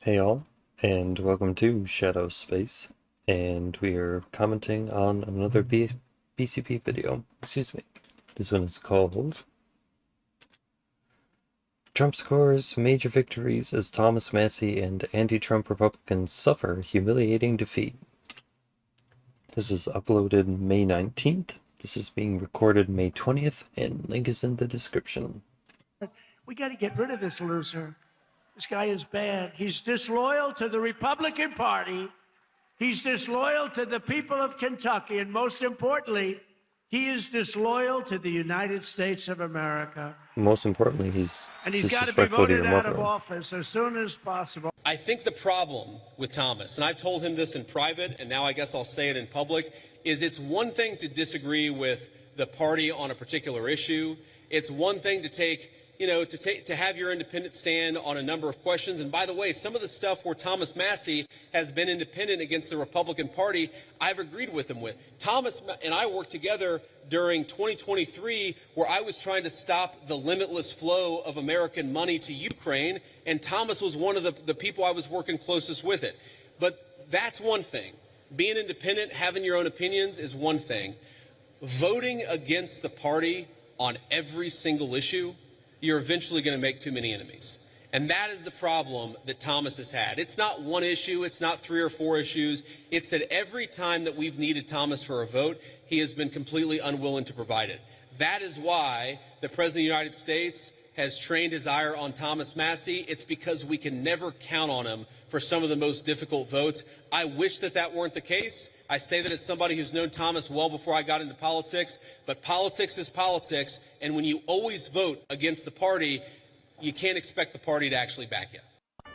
Hey all, and welcome to Shadow Space, and we are commenting on another BCP video. Excuse me. This one is called Trump Scores Major Victories as Thomas Massie and Anti-Trump Republicans Suffer Humiliating Defeat. This is uploaded May 19th. This is being recorded May 20th, and link is in the description. We got to get rid of this loser. This guy is bad. He's disloyal to the Republican Party. He's disloyal to the people of Kentucky. And most importantly, he is disloyal to the United States of America. Most importantly, he's got to be voted out of office as soon as possible. I think the problem with Thomas, and I've told him this in private, and now I guess I'll say it in public, is it's one thing to disagree with the party on a particular issue. It's one thing to take to have your independent stand on a number of questions. And by the way, some of the stuff where Thomas Massie has been independent against the Republican Party, I've agreed with him with. Thomas and I worked together during 2023 where I was trying to stop the limitless flow of American money to Ukraine, and Thomas was one of the people I was working closest with it. But that's one thing. Being independent, having your own opinions is one thing. Voting against the party on every single issue, you're eventually going to make too many enemies. And that is the problem that Thomas has had. It's not one issue. It's not 3 or 4 issues. It's that every time that we've needed Thomas for a vote, he has been completely unwilling to provide it. That is why the President of the United States has trained his ire on Thomas Massie. It's because we can never count on him for some of the most difficult votes. I wish that that weren't the case. I say that as somebody who's known Thomas well before I got into politics, but politics is politics, and when you always vote against the party, you can't expect the party to actually back you.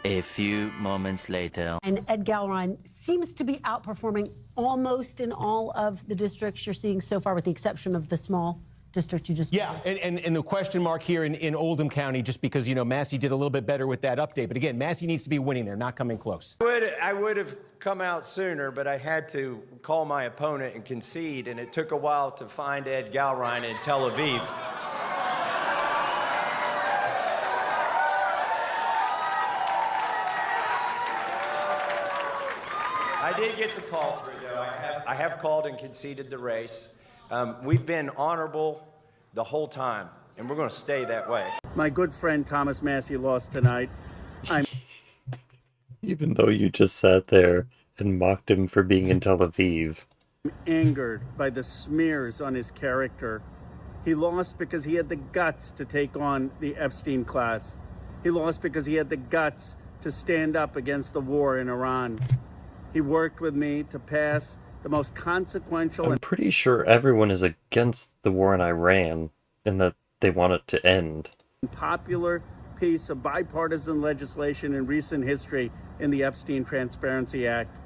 A few moments later. And Ed Galrine seems to be outperforming almost in all of the districts you're seeing so far, with the exception of the small district you just and the question mark here in Oldham County, just because, Massie did a little bit better with that update. But again, Massie needs to be winning there, not coming close. I would have come out sooner, but I had to call my opponent and concede, and it took a while to find Ed Galrine in Tel Aviv. I did get the call through, though. I have called and conceded the race. We've been honorable the whole time, and we're going to stay that way. My good friend Thomas Massie lost tonight. I'm Even though you just sat there and mocked him for being in Tel Aviv. angered by the smears on his character. He lost because he had the guts to take on the Epstein class. He lost because he had the guts to stand up against the war in Iran. He worked with me to pass the most consequential... I'm pretty sure everyone is against the war in Iran and that they want it to end. ...popular piece of bipartisan legislation in recent history in the Epstein Transparency Act.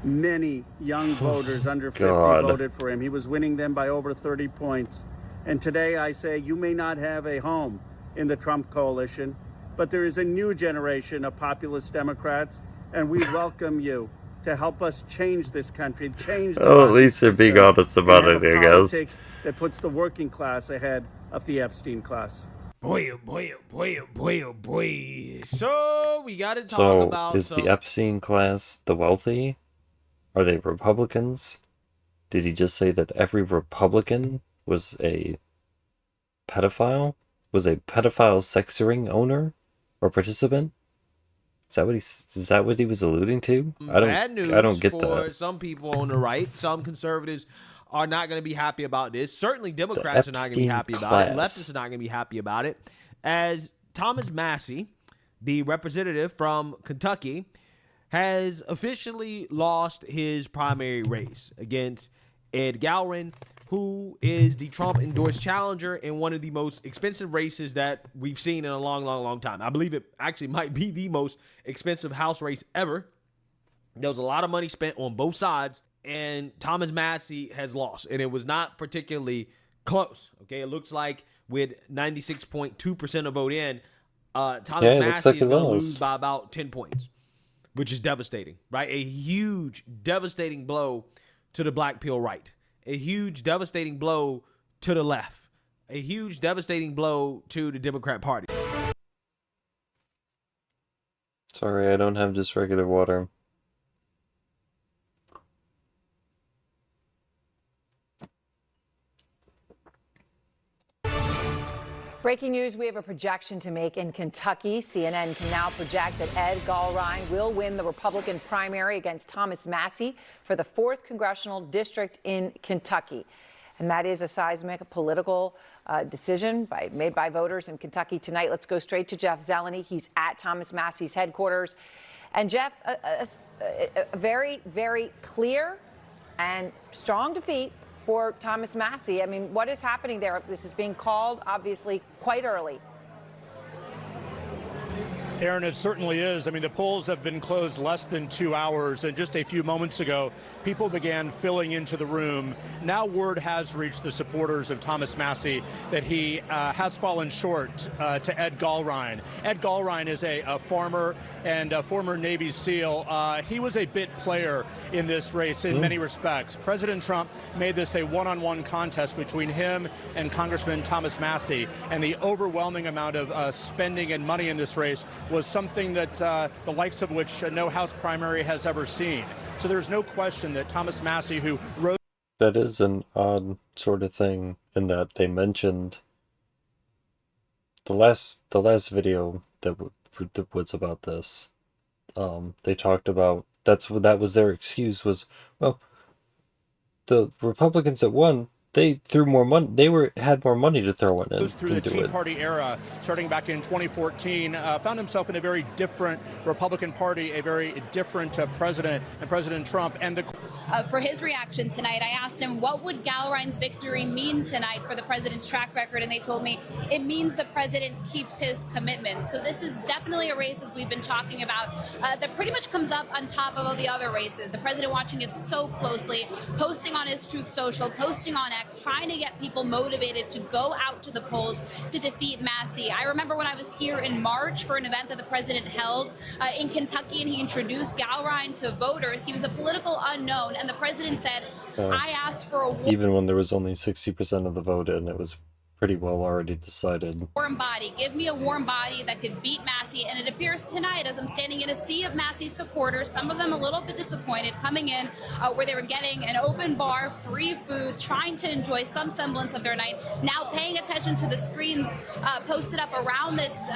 Many young voters under 50 voted for him. He was winning them by over 30 points. And today I say you may not have a home in the Trump coalition, but there is a new generation of populist Democrats, and we welcome you to help us change this country, change the at least they're being honest about it, I guess. That puts the working class ahead of the Epstein class. Boy, oh boy, oh boy, oh boy, oh boy. So we got to talk about... So is the Epstein class the wealthy? Are they Republicans? Did he just say that every Republican was a pedophile? Was a pedophile sex ring owner or participant? Is that what he was alluding to? I don't get that. Some people on the right, some conservatives are not going to be happy about this. Certainly Democrats are not going to be happy about it. Leftists are not going to be happy about it. As Thomas Massie, the representative from Kentucky, has officially lost his primary race against Ed Galrine, who is the Trump-endorsed challenger in one of the most expensive races that we've seen in a long, long, long time. I believe it actually might be the most expensive House race ever. There was a lot of money spent on both sides, and Thomas Massie has lost, and it was not particularly close. Okay, it looks like with 96.2% of vote in, Thomas Massie is going to lose by about 10 points, which is devastating, right? A huge, devastating blow to the black pill right. A huge, devastating blow to the left. A huge, devastating blow to the Democrat Party. Sorry, I don't have just regular water. Breaking news, we have a projection to make in Kentucky. CNN can now project that Ed Gallrein will win the Republican primary against Thomas Massie for the 4th Congressional District in Kentucky. And that is a seismic political decision made by voters in Kentucky tonight. Let's go straight to Jeff Zeleny. He's at Thomas Massie's headquarters. And Jeff, a very, very clear and strong defeat for Thomas Massie. I mean, what is happening there? This is being called, obviously, quite early. Aaron, it certainly is. I mean, the polls have been closed less than 2 hours, and just a few moments ago, people began filling into the room. Now word has reached the supporters of Thomas Massie that he has fallen short to Ed Gallrein. Ed Gallrein is a farmer and a former Navy SEAL. He was a bit player in this race in many respects. President Trump made this a one-on-one contest between him and Congressman Thomas Massie, and the overwhelming amount of spending and money in this race was something that the likes of which no House primary has ever seen. So there's no question that Thomas Massie, who rose... That is an odd sort of thing in that they mentioned the last video that was about this. They talked about that was their excuse was, well, the Republicans that won, they threw more money. They had more money to throw in. Goes through the Tea Party era, starting back in 2014, found himself in a very different Republican Party, a very different president, and President Trump. And for his reaction tonight, I asked him, what would Gallrein's victory mean tonight for the president's track record? And they told me it means the president keeps his commitment. So this is definitely a race, as we've been talking about, that pretty much comes up on top of all the other races. The president watching it so closely, posting on his Truth Social, posting on X, trying to get people motivated to go out to the polls to defeat Massie. I remember when I was here in March for an event that the president held in Kentucky, and he introduced Gallrein to voters. He was a political unknown, and the president said, I asked for a even when there was only 60% of the vote in, it was pretty well already decided. Warm body. Give me a warm body that could beat Massie. And it appears tonight, as I'm standing in a sea of Massie supporters, some of them a little bit disappointed, coming in where they were getting an open bar, free food, trying to enjoy some semblance of their night, now paying attention to the screens posted up around this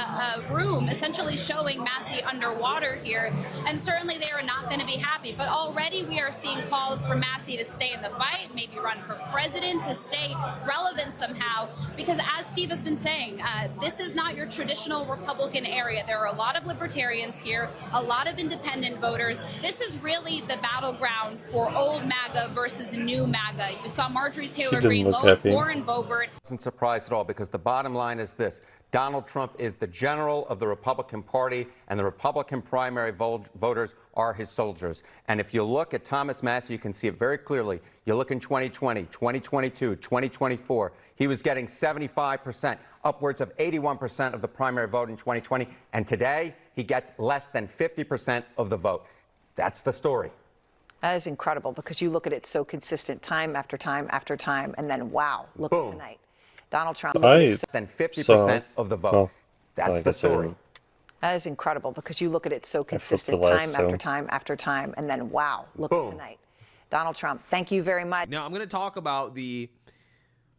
room, essentially showing Massie underwater here. And certainly they are not going to be happy. But already we are seeing calls for Massie to stay in the fight, maybe run for president, to stay relevant somehow. Because as Steve has been saying, this is not your traditional Republican area. There are a lot of libertarians here, a lot of independent voters. This is really the battleground for old MAGA versus new MAGA. You saw Marjorie Taylor Greene, Lauren Boebert. Wasn't surprised at all, because the bottom line is this. Donald Trump is the general of the Republican Party, and the Republican primary voters are his soldiers. And if you look at Thomas Massie, you can see it very clearly. You look in 2020, 2022, 2024, he was getting 75%, upwards of 81% of the primary vote in 2020. And today, he gets less than 50% of the vote. That's the story. That is incredible, because you look at it so consistent time after time after time, and then, wow, look at tonight. Donald Trump. Less than 50% of the vote. Well, that's the story. That is incredible, because you look at it so consistent time after time after time, and then, wow, look at tonight. Donald Trump, thank you very much. Now, I'm going to talk about the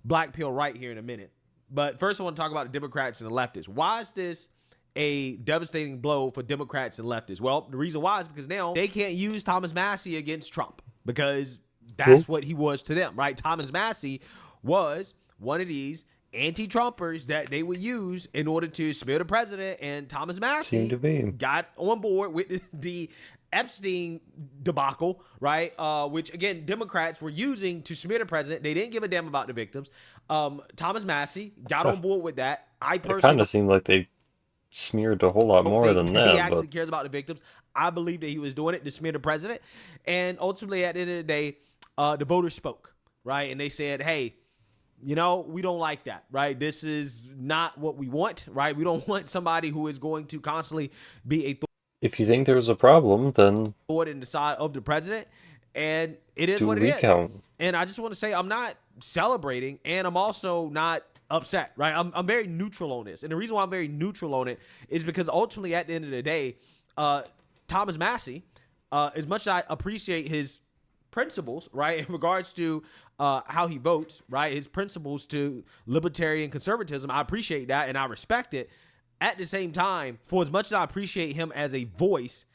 black pill right here in a minute. But first, I want to talk about the Democrats and the leftists. Why is this a devastating blow for Democrats and leftists? Well, the reason why is because now they can't use Thomas Massie against Trump, because that's what he was to them, right? Thomas Massie was one of these anti-Trumpers that they would use in order to smear the president, and Thomas Massie got on board with the Epstein debacle, right? Which, again, Democrats were using to smear the president. They didn't give a damn about the victims. Thomas Massie got on board with that. I personally... It kind of seemed like they smeared a whole lot more than that. He actually cares about the victims. I believe that he was doing it to smear the president. And ultimately, at the end of the day, the voters spoke, right? And they said, hey, you know, we don't like that, right? This is not what we want, right? We don't want somebody who is going to constantly be a if you think there's a problem, then in the side of the president, and it is what it is. And I just want to say, I'm not celebrating, and I'm also not upset, right? I'm very neutral on this. And the reason why I'm very neutral on it is because ultimately, at the end of the day, Thomas Massie, as much as I appreciate his principles, right, in regards to how he votes, right, his principles to libertarian conservatism, I appreciate that and I respect it. At the same time, for as much as I appreciate him as a voice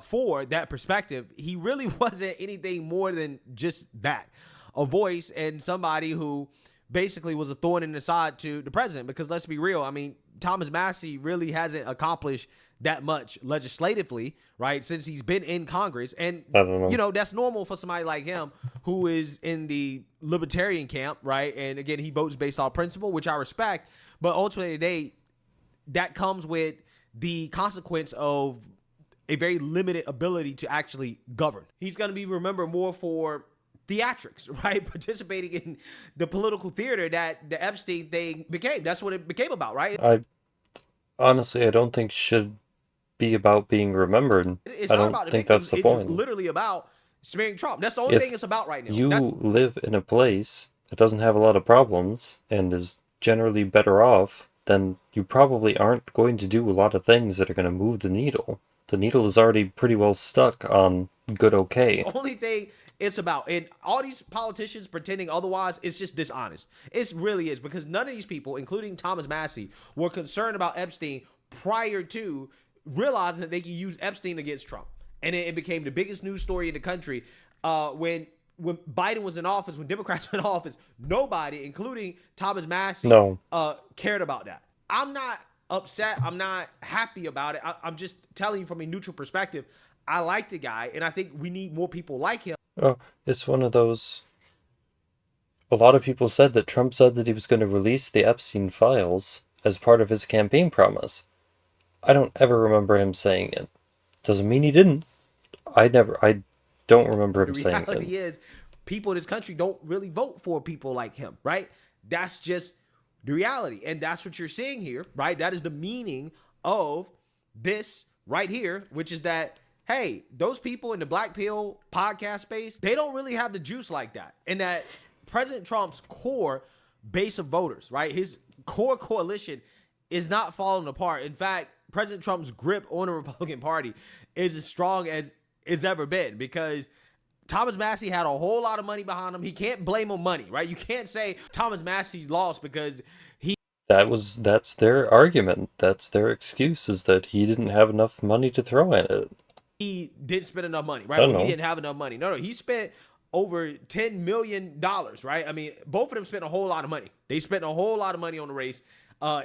for that perspective, he really wasn't anything more than just that, a voice and somebody who basically was a thorn in the side to the president. Because let's be real, I mean, Thomas Massie really hasn't accomplished that much legislatively, right, since he's been in Congress. And, you know, that's normal for somebody like him who is in the libertarian camp, right? And again, he votes based on principle, which I respect. But ultimately today, that comes with the consequence of a very limited ability to actually govern. He's going to be remembered more for theatrics, right? Participating in the political theater that the Epstein thing became. That's what it became about, right? Honestly, I don't think should be about being remembered. I don't think that's the point. It's literally about smearing Trump. That's the only thing it's about right now. You live in a place that doesn't have a lot of problems and is generally better off, then you probably aren't going to do a lot of things that are going to move the needle. The needle is already pretty well stuck on good okay. The only thing it's about, and all these politicians pretending otherwise, is just dishonest. It really is, because none of these people, including Thomas Massie, were concerned about Epstein prior to realizing that they could use Epstein against Trump. And it became the biggest news story in the country when Biden was in office, when Democrats were in office. Nobody, including Thomas Massie, cared about that. I'm not upset. I'm not happy about it. I'm just telling you from a neutral perspective. I like the guy, and I think we need more people like him. Oh, it's one of those. A lot of people said that Trump said that he was going to release the Epstein files as part of his campaign promise. I don't ever remember him saying it. Doesn't mean he didn't. I don't remember him saying it. The reality is, people in this country don't really vote for people like him, right? That's just the reality. And that's what you're seeing here, right? That is the meaning of this right here, which is that, hey, those people in the Black Pill podcast space, they don't really have the juice like that. And that President Trump's core base of voters, right, his core coalition is not falling apart. In fact, President Trump's grip on the Republican Party is as strong as it's ever been, because Thomas Massie had a whole lot of money behind him. He can't blame him money, right? You can't say Thomas Massie lost because he... That's their argument. That's their excuse, is that he didn't have enough money to throw at it. He didn't spend enough money, right? He didn't have enough money. No, he spent over $10 million, right? I mean, both of them spent a whole lot of money. They spent a whole lot of money on the race.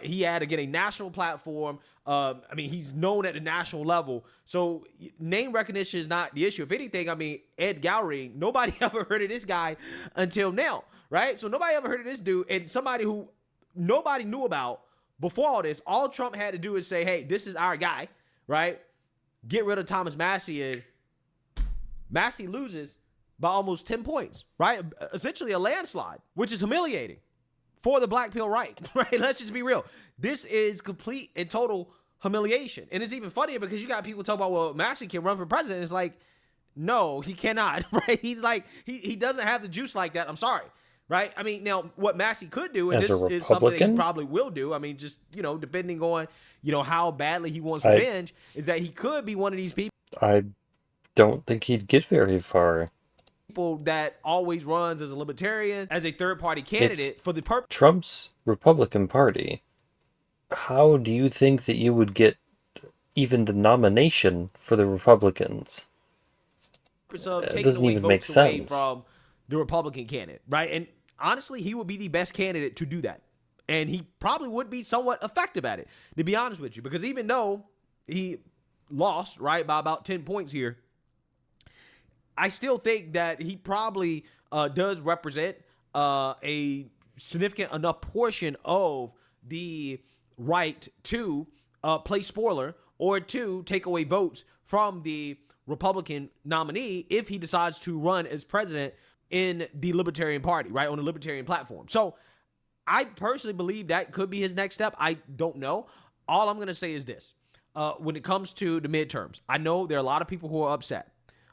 He had to get a national platform. I mean, he's known at the national level. So name recognition is not the issue. If anything, I mean, Ed Gowrie, nobody ever heard of this guy until now, right? So nobody ever heard of this dude, and somebody who nobody knew about before all this. All Trump had to do is say, hey, this is our guy, right? Get rid of Thomas Massie, and Massie loses by almost 10 points, right? Essentially a landslide, which is humiliating for the Black Pill right, right? Let's just be real. This is complete and total humiliation. And it's even funnier because you got people talk about, well, Massie can run for president. It's like, no, he cannot, right? He's like, he doesn't have the juice like that. I'm sorry, right? I mean, now what Massie could do, and this is something that he probably will do. I mean, just, you know, depending on, you know, how badly he wants revenge, is that he could be one of these people. I don't think he'd get very far. People that always runs as a libertarian, as a third-party candidate for the purpose. Trump's Republican Party. How do you think that you would get even the nomination for the Republicans? It doesn't even make sense. From the Republican candidate, right? And honestly, he would be the best candidate to do that. And he probably would be somewhat effective at it, to be honest with you, because even though he lost, right, by about 10 points here, I still think that he probably does represent a significant enough portion of the right to play spoiler or to take away votes from the Republican nominee if he decides to run as president in the Libertarian Party, right, on the Libertarian platform. So I personally believe that could be his next step. I don't know. All I'm going to say is this. When it comes to the midterms, I know there are a lot of people who are upset,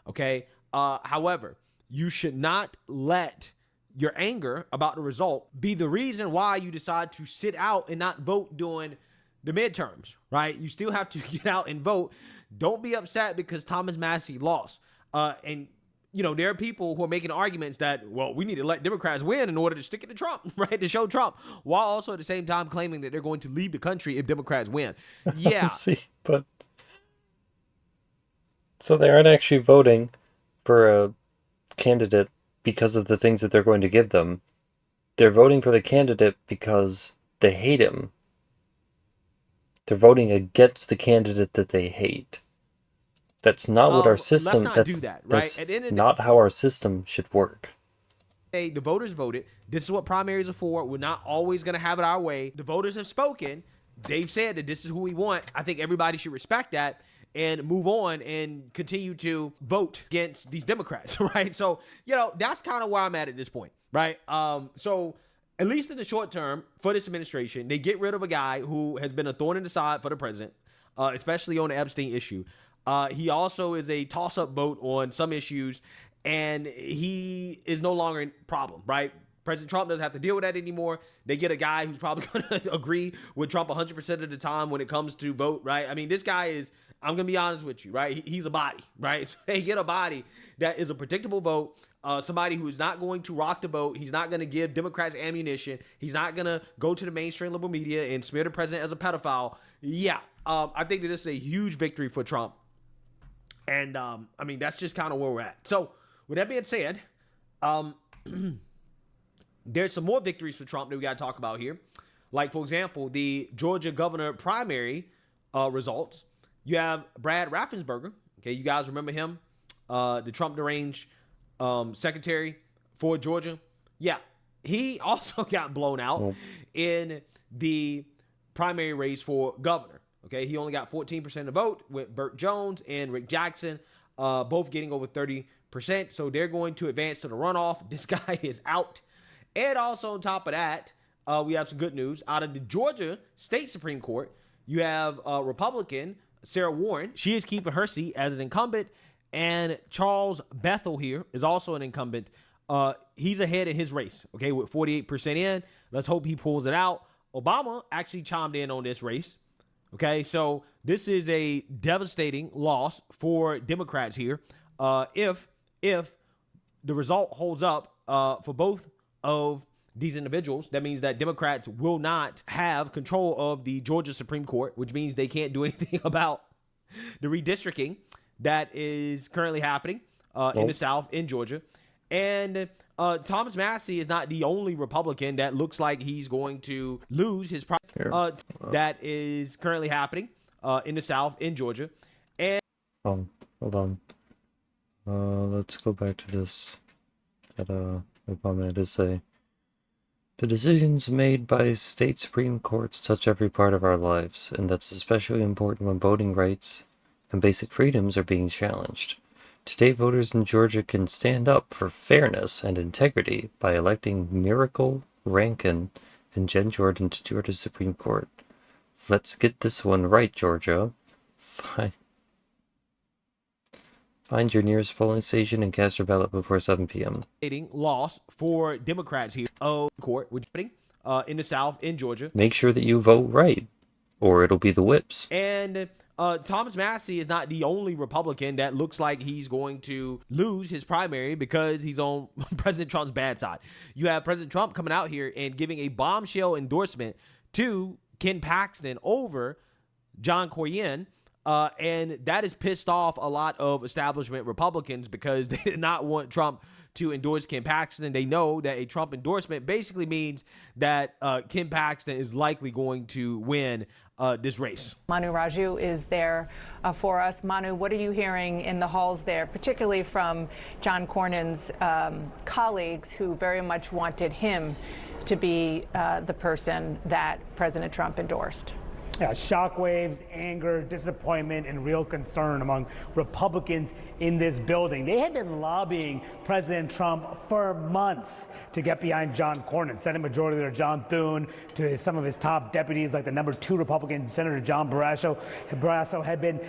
okay? However, you should not let your anger about the result be the reason why you decide to sit out and not vote during the midterms, right? You still have to get out and vote. Don't be upset because Thomas Massie lost. And there are people who are making arguments that, well, we need to let Democrats win in order to stick it to Trump, right? To show Trump, while also at the same time claiming that they're going to leave the country if Democrats win. Yeah. But so they aren't actually voting for a candidate because of the things that they're going to give them. They're voting for the candidate because they hate him. They're voting against the candidate that they hate. That's not what our system. That's not how our system should work. The voters voted. This is what primaries are for. We're not always going to have it our way. The voters have spoken. They've said that this is who we want. I think everybody should respect that and move on and continue to vote against these Democrats, right? So, that's kind of where I'm at this point, right? So at least in the short term for this administration, they get rid of a guy who has been a thorn in the side for the president, especially on the Epstein issue. He also is a toss-up vote on some issues, and he is no longer a problem, right? President Trump doesn't have to deal with that anymore. They get a guy who's probably going to agree with Trump 100% of the time when it comes to vote, right? I mean, this guy is, I'm going to be honest with you, right? He's a body, right? So they get a body that is a predictable vote, somebody who is not going to rock the boat. He's not going to give Democrats ammunition. He's not going to go to the mainstream liberal media and smear the president as a pedophile. Yeah, I think that this is a huge victory for Trump. And, that's just kind of where we're at. So, with that being said, there's some more victories for Trump that we got to talk about here. Like, for example, the Georgia governor primary results. You have Brad Raffensperger. Okay, you guys remember him? The Trump deranged secretary for Georgia. Yeah, he also got blown out in the primary race for governor. Okay, he only got 14% of the vote with Burt Jones and Rick Jackson, both getting over 30%. So they're going to advance to the runoff. This guy is out. And also on top of that, we have some good news. Out of the Georgia State Supreme Court, you have Republican Sarah Warren. She is keeping her seat as an incumbent. And Charles Bethel here is also an incumbent. He's ahead in his race, okay, with 48% in. Let's hope he pulls it out. Obama actually chimed in on this race. Okay, so this is a devastating loss for Democrats here. If the result holds up for both of these individuals, that means that Democrats will not have control of the Georgia Supreme Court, which means they can't do anything about the redistricting that is currently happening in the South, in Georgia. And Thomas Massie is not the only Republican that looks like he's going to lose his that is currently happening in the South, in Georgia. And hold on. Let's go back to this. Obama did say, the decisions made by state Supreme Courts touch every part of our lives, and that's especially important when voting rights and basic freedoms are being challenged. Today, voters in Georgia can stand up for fairness and integrity by electing Miracle Rankin and Jen Jordan to Georgia's Supreme Court. Let's get this one right, Georgia. Find your nearest polling station and cast your ballot before 7 p.m. Loss for Democrats here court, which in the South, in Georgia. Make sure that you vote right, or it'll be the whips. And Thomas Massie is not the only Republican that looks like he's going to lose his primary because he's on President Trump's bad side. You have President Trump coming out here and giving a bombshell endorsement to Ken Paxton over John Cornyn. And that has pissed off a lot of establishment Republicans because they did not want Trump to endorse Ken Paxton. They know that a Trump endorsement basically means that Ken Paxton is likely going to win this race. Manu Raju is there for us. Manu, what are you hearing in the halls there, particularly from John Cornyn's colleagues who very much wanted him to be the person that President Trump endorsed? Yeah, shockwaves, anger, disappointment, and real concern among Republicans in this building. They had been lobbying President Trump for months to get behind John Cornyn. Senate Majority Leader John Thune, to some of his top deputies like the #2 Republican Senator John Barrasso had been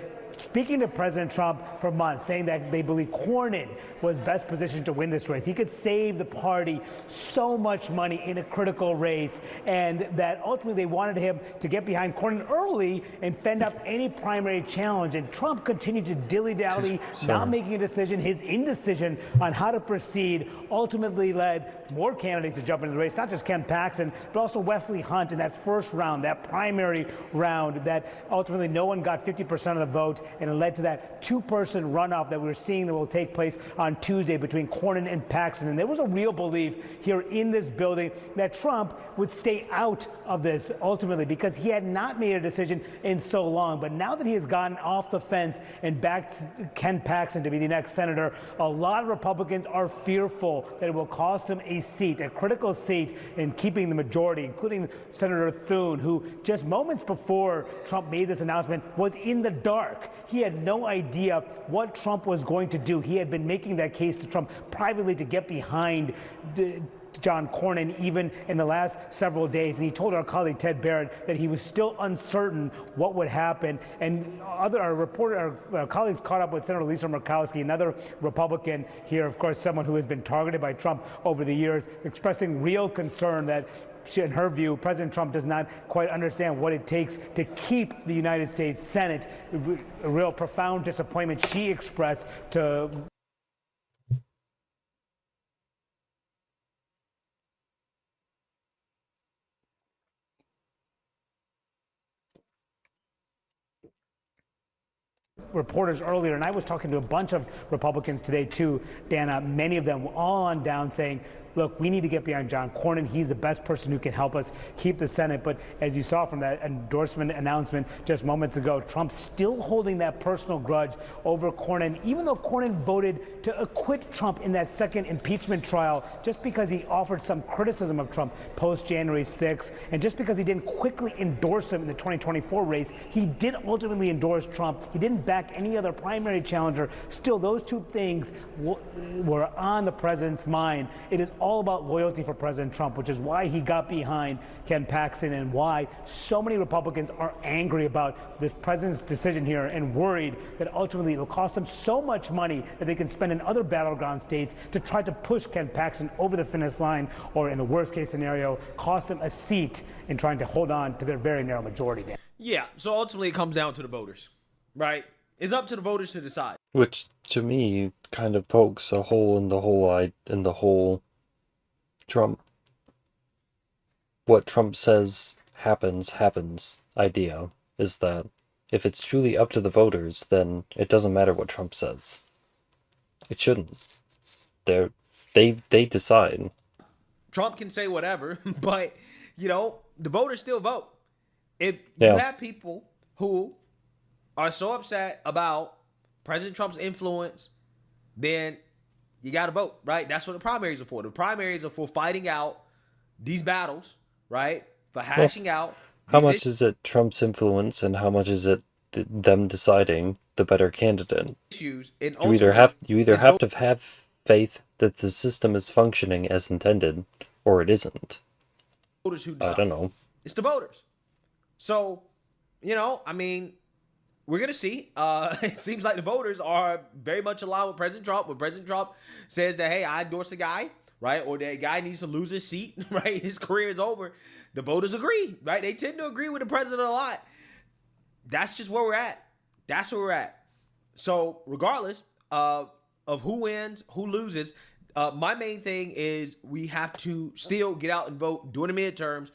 speaking to President Trump for months, saying that they believe Cornyn was best positioned to win this race. He could save the party so much money in a critical race, and that ultimately they wanted him to get behind Cornyn early and fend up any primary challenge. And Trump continued to dilly-dally, not making a decision. His indecision on how to proceed ultimately led more candidates to jump into the race, not just Ken Paxton, but also Wesley Hunt in that first round, that primary round, that ultimately no one got 50% of the vote, and it led to that two-person runoff that we're seeing that will take place on Tuesday between Cornyn and Paxton. And there was a real belief here in this building that Trump would stay out of this ultimately because he had not made a decision in so long. But now that he has gotten off the fence and backed Ken Paxton to be the next senator, a lot of Republicans are fearful that it will cost him a seat, a critical seat in keeping the majority, including Senator Thune, who just moments before Trump made this announcement was in the dark. He had no idea what Trump was going to do. He had been making that case to Trump privately to get behind John Cornyn even in the last several days. And he told our colleague Ted Barrett that he was still uncertain what would happen. And our colleagues caught up with Senator Lisa Murkowski, another Republican here, of course, someone who has been targeted by Trump over the years, expressing real concern that in her view, President Trump does not quite understand what it takes to keep the United States Senate. A real profound disappointment she expressed to reporters earlier, and I was talking to a bunch of Republicans today too, Dana, many of them all on down saying, look, we need to get behind John Cornyn. He's the best person who can help us keep the Senate. But as you saw from that endorsement announcement just moments ago, Trump's still holding that personal grudge over Cornyn, even though Cornyn voted to acquit Trump in that second impeachment trial, just because he offered some criticism of Trump post-January 6th, and just because he didn't quickly endorse him in the 2024 race. He did ultimately endorse Trump. He didn't back any other primary challenger. Still, those two things were on the president's mind. It is all about loyalty for President Trump, which is why he got behind Ken Paxton and why so many Republicans are angry about this president's decision here and worried that ultimately it will cost them so much money that they can spend in other battleground states to try to push Ken Paxton over the finish line, or in the worst case scenario, cost them a seat in trying to hold on to their very narrow majority. Yeah, so ultimately it comes down to the voters, right? It's up to the voters to decide. Which, to me, kind of pokes a hole in the whole Trump. What Trump says happens idea is that if it's truly up to the voters, then it doesn't matter what Trump says. It shouldn't. They decide. Trump can say whatever, but, the voters still vote. If you have people who are so upset about President Trump's influence, then you got to vote, right? That's what the primaries are for. The primaries are for fighting out these battles, right? For hashing out. How much is it Trump's influence and how much is it them deciding the better candidate? Issues. You either have to have faith that the system is functioning as intended, or it isn't. Voters who decide. I don't know. It's the voters. So, we're going to see. It seems like the voters are very much aligned with President Trump. When President Trump says that, hey, I endorse a guy, right? Or that guy needs to lose his seat, right? His career is over. The voters agree, right? They tend to agree with the president a lot. That's just where we're at. That's where we're at. So regardless of who wins, who loses, my main thing is we have to still get out and vote during the midterms.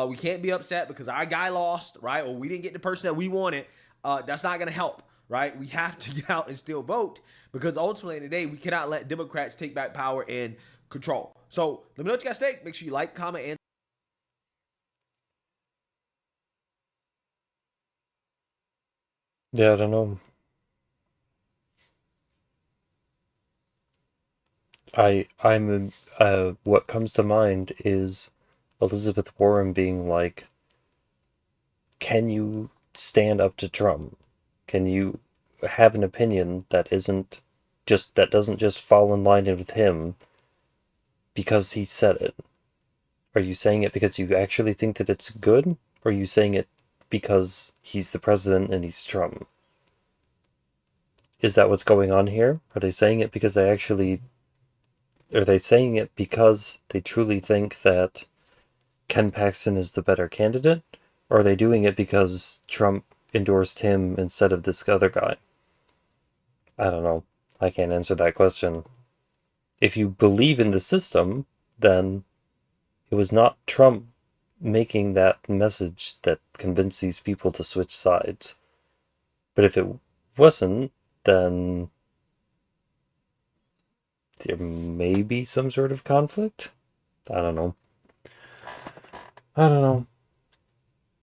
We can't be upset because our guy lost, right? Or we didn't get the person that we wanted. That's not going to help, right? We have to get out and still vote because ultimately in the day, we cannot let Democrats take back power and control. So let me know what you guys think. Make sure you like, comment, and yeah, I don't know. What comes to mind is Elizabeth Warren being like, can you stand up to Trump? Can you have an opinion that doesn't just fall in line with him because he said it? Are you saying it because you actually think that it's good? Or are you saying it because he's the president and he's Trump? Is that what's going on here? Are they saying it because they actually... Are they saying it because they truly think that Ken Paxton is the better candidate? Or are they doing it because Trump endorsed him instead of this other guy? I don't know. I can't answer that question. If you believe in the system, then it was not Trump making that message that convinced these people to switch sides. But if it wasn't, then there may be some sort of conflict? I don't know.